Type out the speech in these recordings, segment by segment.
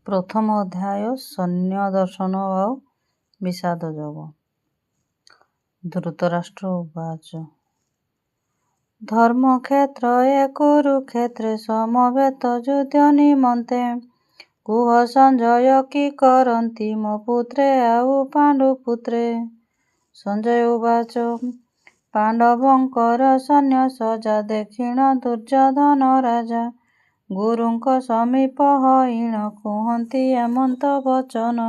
ପ୍ରଥମ ଅଧ୍ୟାୟ ସୈନ୍ୟ ଦର୍ଶନ ଓ ବିଷାଦ ଯୋଗ। ଧୃତରାଷ୍ଟ୍ର ଉବାଚ ଧର୍ମକ୍ଷେତ୍ରଏ କୁରୁକ୍ଷେତ୍ରେ ସମବେତ ଯୁଦ୍ଧ ନିମନ୍ତେ କୁହ ସଞ୍ଜୟ କି କରନ୍ତି ମୋ ପୁତ୍ରେ ଆଉ ପାଣ୍ଡୁପୁତ୍ରେ। ସଞ୍ଜୟ ଉବାଚ ପାଣ୍ଡବଙ୍କର ସୈନ୍ୟ ସଜା ଦେଖିଣ ଦୁର୍ଯ୍ୟୋଧନ ରାଜା ଗୁରୁଙ୍କ ସମୀପ ହଇଣ କୁହନ୍ତି ଏମନ୍ତ ବଚନ।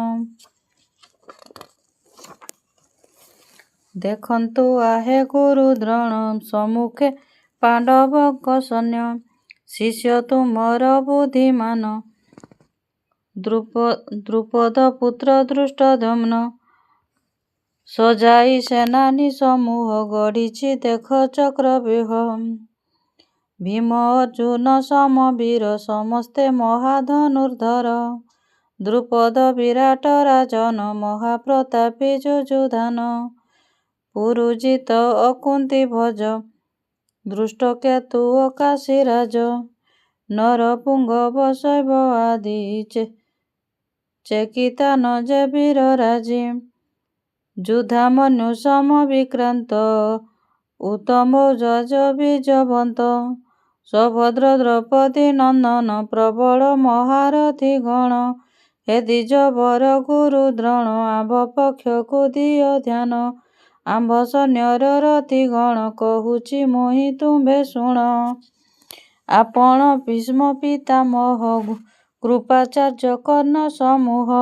ଦେଖନ୍ତୁ ଆହେ ଗୁରୁ ଦ୍ରୋଣ ସମ୍ମୁଖେ ପାଣ୍ଡବଙ୍କ ସୈନ୍ୟ ଶିଷ୍ୟ ତୁମର ବୁଦ୍ଧିମାନ ଦ୍ରୁପଦ ପୁତ୍ର ଧୃଷ୍ଟଦ୍ୟୁମ୍ନ ସଜାଇ ସେନାନୀ ସମୂହ ଗଢ଼ିଛି ଦେଖ ଚକ୍ରବ୍ୟୂହ। ଭୀମ ଅର୍ଜୁନ ସମବୀର ସମସ୍ତେ ମହାଧନୁର୍ଦ୍ଧର ଦ୍ରୁପଦ ବିରାଟ ରାଜନ ମହାପ୍ରତାପୀ ଯୁଯୁଧାନ ପୁରୁଜିତ ଅକୁନ୍ତି ଭଜ ଦୃଷ୍ଟକେତୁ ଓ କାଶୀରାଜ ନରପୁଙ୍ଗବ ଶୈବ ଆଦି ଚେକିତାନ ଯେ ବୀର ରାଜି ଯୁଧାମନ୍ୟୁ ସମ ବିକ୍ରାନ୍ତ ଉତ୍ତମୌଜଜ ବୀଜବନ୍ତ ସଭଦ୍ର ଦ୍ରୌପଦୀ ନନ୍ଦନ ପ୍ରବଳ ମହାରଥୀ ଗଣ ହେ ଦ୍ୱିଜ ବର ଗୁରୁ ଦ୍ରୋଣ ଆମ୍ଭ ପକ୍ଷକୁ ଦିଅ ଧ୍ୟାନ ଆମ୍ଭ ସୈନ୍ୟର ରଥୀ ଗଣ କହୁଛି ମୋହି ତୁମ୍ଭେ ଶୁଣ। ଆପଣ ଭୀଷ୍ମ ପିତାମହ କୃପାଚାର୍ଯ୍ୟ କର୍ଣ୍ଣ ସମୂହ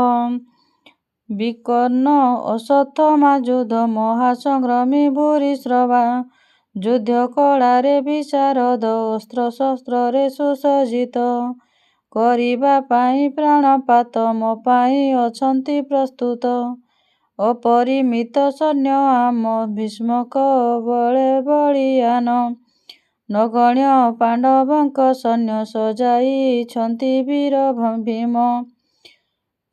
ବିକର୍ଣ୍ଣ ଅଶ୍ୱତ୍ଥାମା ଯୁଧ ମହାସଂଗ୍ରାମୀ ଭୂରିଶ୍ରବା ଯୁଦ୍ଧ କଳାରେ ବିଶାରଦ ଅସ୍ତ୍ର ଶସ୍ତ୍ରରେ ସୁସଜ୍ଜିତ କରିବା ପାଇଁ ପ୍ରାଣପାତ ମୋ ପାଇଁ ଅଛନ୍ତି ପ୍ରସ୍ତୁତ ଅପରିମିତ ସୈନ୍ୟ ଆମ ଭୀଷ୍ମକ ବଳେ ବଳୀୟାନ ନଗଣ୍ୟ ପାଣ୍ଡବଙ୍କ ସୈନ୍ୟ ସଜାଇଛନ୍ତି ବୀର ଭୀମ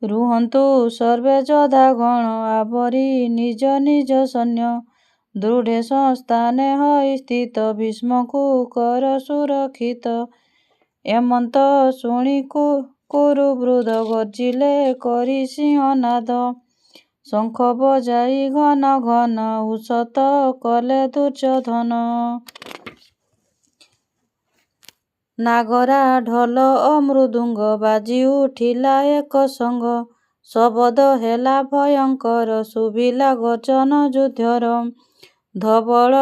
ରୁହନ୍ତୁ ସର୍ବେ ଯୋଦ୍ଧାଗଣ ଆବରି ନିଜ ନିଜ ସୈନ୍ୟ ଦୃଢ଼େ ସଂସ୍ଥାନେ ହୋଇ ସ୍ଥିତ ଭୀଷ୍ମକୁ କର ସୁରକ୍ଷିତ। ଏମନ୍ତ ଶୁଣି କୁରୁବୃନ୍ଦ ଗର୍ଜିଲେ କରି ସିଂହନାଦ ଶଙ୍ଖ ବଜାଇ ଘନ ଘନ ଉଷତ କଲେ ଦୁର୍ଯ୍ୟୋଧନ। ନାଗରା ଢୋଲ ଓ ମୃଦୁଙ୍ଗ ବାଜି ଉଠିଲା ଏକ ସଙ୍ଗ ଶବଦ ହେଲା ଭୟଙ୍କର ଶୁଭିଲା ଗର୍ଜନ ଯୁଦ୍ଧର ଧବଳ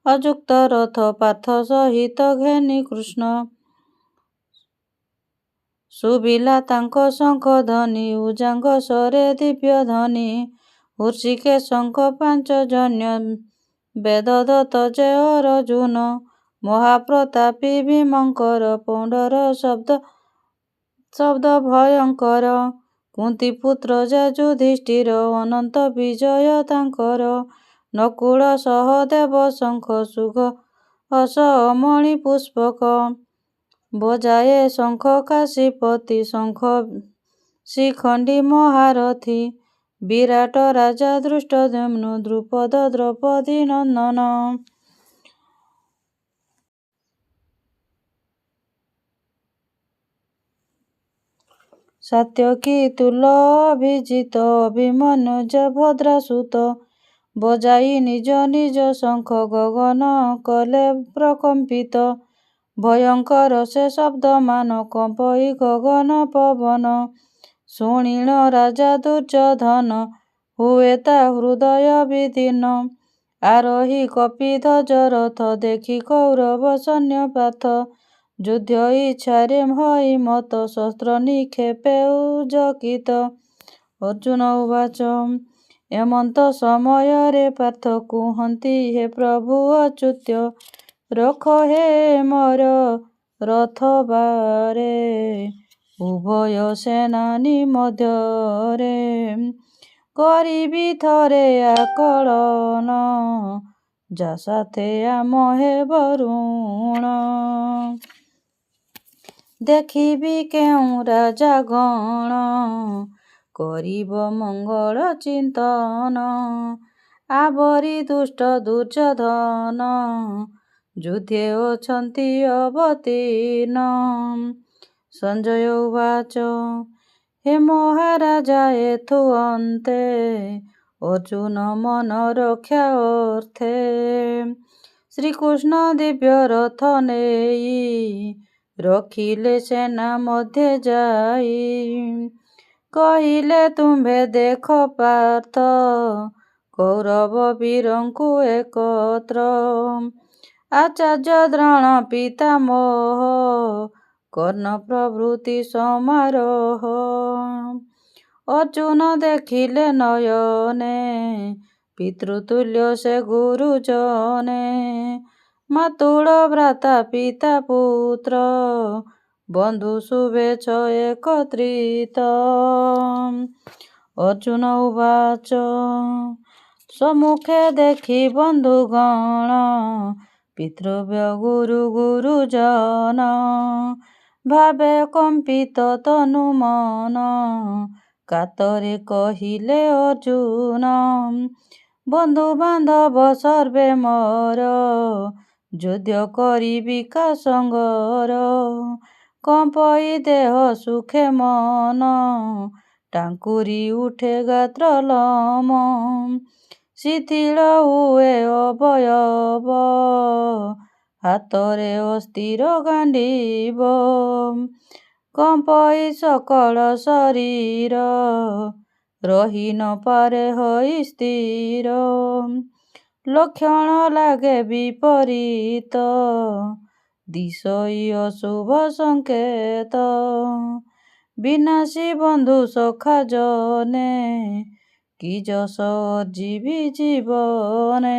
ଅଯୁକ୍ତ ରଥ ପାର୍ଥ ସହିତ ଘେନି କୃଷ୍ଣ ଶୁଭିଲା ତାଙ୍କ ଶଙ୍ଖ ଧ୍ୱନି ଉଜାଙ୍ଗ ସ୍ୱରେ ଦିବ୍ୟ ଧ୍ୱନି ହୃଷିକେଶଙ୍କ ପାଞ୍ଚଜନ୍ୟ ବେଦଦତ୍ତ ଯେ ଅର୍ଜୁନ ମହାପ୍ରତାପୀ ଭୀମଙ୍କର ପୌଣ୍ଡର ଶବ୍ଦ ଭୟଙ୍କର କୁନ୍ତୀପୁତ୍ର ଯେ ଯୁଧିଷ୍ଠିର ଅନନ୍ତ ବିଜୟ ତାଙ୍କର ନକୁଳ ସହଦେବ ଶଙ୍ଖ ସୁଘୋଷ ମଣି ପୁଷ୍ପକ ବଜାଏ ଶଙ୍ଖ କାଶୀପତି ଶଙ୍ଖ ଶିଖଣ୍ଡୀ ମହାରଥୀ ବିରାଟ ରାଜା ଧୃଷ୍ଟଦ୍ୟୁମ୍ନ ଦ୍ରୁପଦ ଦ୍ରୌପଦୀ ନନ୍ଦନ। ସାତ୍ୟକୀ ତୁଲ ଅଭିଜିତ ଅଭିମନ୍ୟୁ ଯେ ଭଦ୍ରାସୁତ ବଜାଇ ନିଜ ନିଜ ଶଙ୍ଖ ଗଗନ କଲେ ପ୍ରକମ୍ପିତ ଭୟଙ୍କର ସେ ଶବ୍ଦମାନ କମ୍ପଇ ଗଗନ ପବନ ଶୁଣିଣ ରାଜା ଦୁର୍ଯ୍ୟୋଧନ ହୁଏ ତା ହୃଦୟ ବିଦୀର୍ଣ୍ଣ ଆରୋହୀ କପିଧ୍ୱଜ ରଥ ଦେଖି କୌରବ ସୈନ୍ୟ ପାର୍ଥ ଯୁଦ୍ଧ ଇଚ୍ଛାରେ ହୋଇ ମତ୍ତ ଶସ୍ତ୍ର ନିକ୍ଷେପେ ଉଜକିତ। ଅର୍ଜୁନ ଉବାଚ ଏମନ୍ତ ସମୟରେ ପାର୍ଥ କୁହନ୍ତି ହେ ପ୍ରଭୁ ଅଚ୍ୟୁତ ରଖ ହେ ମୋର ରଥ ବାରେ ଉଭୟ ସେନାନୀ ମଧ୍ୟରେ କରିବି ଥରେ ଆକଳନ ଯା ସାଥେ ଆମ ହେ ବରୁଣ ଦେଖିବି କେଉଁ ରାଜାଗଣ କରିବ ମଙ୍ଗଳ ଚିନ୍ତନ ଆବରି ଦୁଷ୍ଟ ଦୁର୍ଯ୍ୟୋଧନ ଯୁଦ୍ଧେ ଅଛନ୍ତି ଅବତୀର୍ଣ୍ଣ ସଞ୍ଜୟ ଉବାଚ ହେ ମହାରାଜା ଏଥୁ ଅନ୍ତେ ଅର୍ଜୁନ ମନ ରକ୍ଷା ଅର୍ଥେ ଶ୍ରୀକୃଷ୍ଣ ଦିବ୍ୟ ରଥ ନେଇ ରଖିଲେ ସେନା ମଧ୍ୟେ ଯାଇ କହିଲେ ତୁମ୍ଭେ ଦେଖ ପାର୍ଥ କୌରବ ବୀରଙ୍କୁ ଏକତ୍ର ଆଚାର୍ଯ୍ୟ ଦ୍ରୋଣ ପିତାମହ କର୍ଣ୍ଣ ପ୍ରଭୃତି ସମାରୋହ ଅର୍ଜୁନ ଦେଖିଲେ ନୟନେ ପିତୃତୁଲ୍ୟ ସେ ଗୁରୁଜନେ ମାତୁଳ ଭ୍ରାତା ପିତା ପୁତ୍ର ବନ୍ଧୁ ଶୁଭେଚ୍ଛ ଏକତ୍ରିତ ଅର୍ଜୁନ ଉବାଚ ସମ୍ମୁଖେ ଦେଖି ବନ୍ଧୁଗଣ ପିତୃବ୍ୟ ଗୁରୁ ଗୁରୁଜନ ଭାବେ କମ୍ପିତ ତନୁ ମନ କାତରେ କହିଲେ ଅର୍ଜୁନ ବନ୍ଧୁ ବାନ୍ଧବ ସର୍ବେ ମୋର ଯୁଦ୍ଧ କରିବି କା ସଙ୍ଗର କମ୍ପଇ ଦେହ ସୁଖେ ମନ ଟାଙ୍କୁରି ଉଠେ ଗାତ୍ର ଲୋମ ଶିଥିଳ ହୁଏ ଅବୟବ ହାତରେ ଅସ୍ଥିର ଗାଣ୍ଡିବ କମ୍ପଇ ସକଳ ଶରୀର ରହି ନ ପାରେ ହୋଇ ସ୍ଥିର ଲକ୍ଷଣ ଲାଗେ ବିପରୀତ ଦିଶଇ ଅଶୁଭ ସଂକେତ ବିନାଶୀ ବନ୍ଧୁ ସଖା ଜନେ କି ଯଶ ଅର୍ଜିବି ଜୀବନେ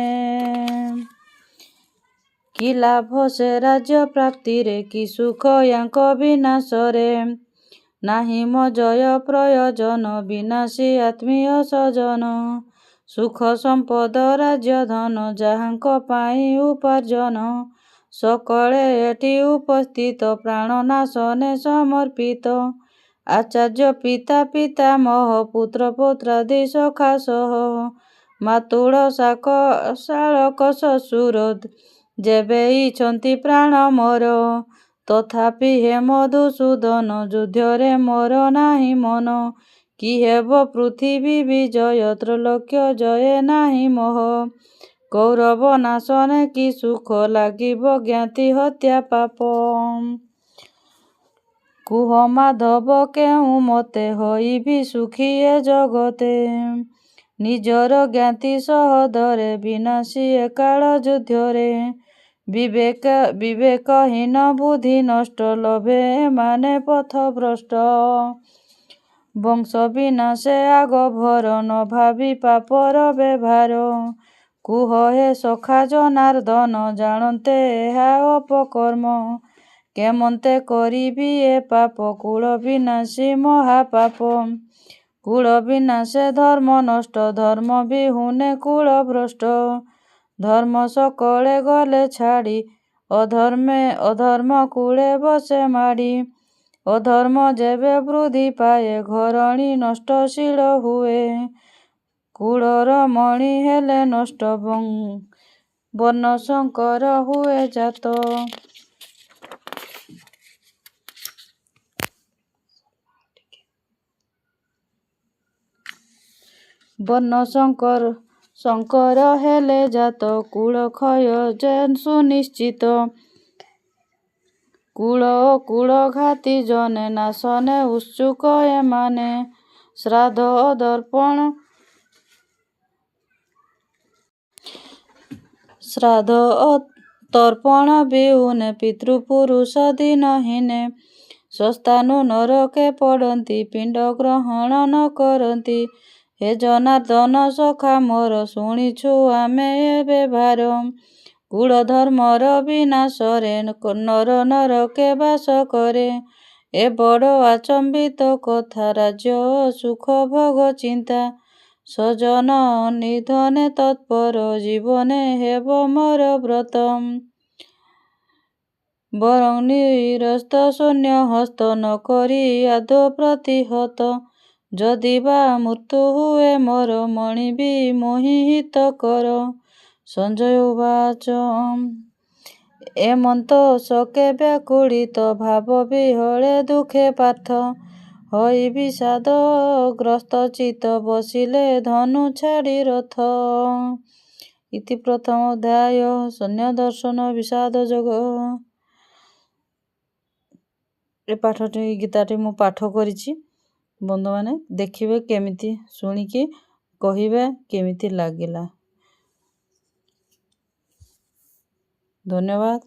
କି ଲାଭ ସେ ରାଜ୍ୟ ପ୍ରାପ୍ତିରେ କି ସୁଖ ୟାଙ୍କ ବିନାଶରେ ନାହିଁ ମୋ ଜୟ ପ୍ରୟୋଜନ ବିନାଶୀ ଆତ୍ମୀୟ ସଜନ ସୁଖ ସମ୍ପଦ ରାଜ୍ୟ ଧନ ଯାହାଙ୍କ ପାଇଁ ଉପାର୍ଜନ ସକଳେ ଏଠି ଉପସ୍ଥିତ ପ୍ରାଣ ନାଶନେ ସମର୍ପିତ ଆଚାର୍ଯ୍ୟ ପିତା ପିତାମହ ପୁତ୍ର ପୌତ୍ରାଦି ସଖା ସହ ମାତୁଳ ଶାଳକ ଶ୍ୱଶୁର ଯେବେ ଇଛନ୍ତି ପ୍ରାଣ ମୋର ତଥାପି ହେ ମଧୁସୂଦନ ଯୁଦ୍ଧରେ ମୋର ନାହିଁ ମନ କି ହେବ ପୃଥିବୀ ବିଜୟ ତ୍ରୈଲୋକ୍ୟ ଜୟେ ନାହିଁ ମୋହ କୌରବ ନାଶନେ କି ସୁଖ ଲାଗିବ ଜ୍ଞାତି ହତ୍ୟା ପାପ କୁହ ମାଧବ କେଉଁ ମତେ ହୋଇବି ସୁଖୀ ଏ ଜଗତେ ନିଜର ଜ୍ଞାତି ସହୋଦରେ ବିନାଶୀ ଏକାଳ ଯୁଦ୍ଧରେ ବିବେକହୀନ ବୁଦ୍ଧି ନଷ୍ଟ ଲୋଭେ ଏମାନେ ପଥଭ୍ରଷ୍ଟ ବଂଶ ବିନାଶେ ଆଗ ଭର ନ ଭାବି ପାପର ବ୍ୟବହାର କୁହ ହେ ସଖା ଜନାର୍ଦ୍ଦନ ଜାଣନ୍ତେ ଏହା ଅପକର୍ମ କେମନ୍ତେ କରିବି ଏ ପାପ କୁଳ ବିନାଶୀ ମହାପାପ କୁଳ ବିନାଶେ ଧର୍ମ ନଷ୍ଟ ଧର୍ମ ବିହୁନେ କୁଳ ଭ୍ରଷ୍ଟ ଧର୍ମ ସକଳେ ଗଲେ ଛାଡ଼ି ଅଧର୍ମ କୂଳେ ବସେ ମାଡ଼ି ଅଧର୍ମ ଯେବେ ବୃଦ୍ଧି ପାଏ ଘରଣୀ ନଷ୍ଟଶୀଳ ହୁଏ କୁଳର ମଣି ହେଲେ ନଷ୍ଟ ବର୍ଣ୍ଣ ଶଙ୍କର ହୁଏ ଜାତ ବର୍ଣ୍ଣ ଶଙ୍କର ହେଲେ ଜାତ କୁଳ କ୍ଷୟ ଯେ ସୁନିଶ୍ଚିତ କୁଳ ଓ କୁଳ ଘାତି ଜନେ ନାଶନେ ଉତ୍ସୁକ ଏମାନେ ଶ୍ରାଦ୍ଧ ଓ ତର୍ପଣ ବିହୁନେ ପିତୃପୁରୁଷ ଦିନହୀନେ ସ୍ୱସ୍ଥାନୁ ନରକେ ପଡ଼ନ୍ତି ପିଣ୍ଡ ଗ୍ରହଣ ନ କରନ୍ତି ହେ ଜନାର୍ଦ୍ଦନ ସଖା ମୋର ଶୁଣିଛୁ ଆମେ ଏ ବ୍ୟବହାର କୁଳ ଧର୍ମର ବିନାଶରେ ନର ନରକେ ବାସ କରେ ଏ ବଡ଼ ଆଚମ୍ବିତ କଥା ରାଜ୍ୟ ଓ ସୁଖ ଭୋଗ ଚିନ୍ତା ସ୍ୱଜନ ନିଧନେ ତତ୍ପର ଜୀବନେ ହେବ ମୋର ବ୍ରତ ବରଂ ନିରସ୍ତ ଶୂନ୍ୟ ହସ୍ତ ନ କରି ଆଦୌ ପ୍ରତିହତ ଯଦି ବା ମୃତ୍ୟୁ ହୁଏ ମୋର ମଣି ବି ମୋହି ହିତ କର ସଞ୍ଜୟ ଉବାଚ ଏମନ୍ତ ଶୋକେ ବ୍ୟାକୁଳିତ ଭାବ ବିହଳେ ଦୁଃଖେ ପାର୍ଥ ହୋଇ ବିଷାଦଗ୍ରସ୍ତ ଚିତ୍ତ ବସିଲେ ଧନୁ ଛାଡ଼ି ରଥ। ଇତି ପ୍ରଥମ ଅଧ୍ୟାୟ ଶୂନ୍ୟ ଦର୍ଶନ ବିଷାଦ ଯୋଗ। ଏ ପାଠଟି ଗୀତାଟି ମୁଁ ପାଠ କରିଛି। ବନ୍ଧୁମାନେ ଦେଖିବେ କେମିତି ଶୁଣିକି କହିବେ କେମିତି ଲାଗିଲା। ଧନ୍ୟବାଦ।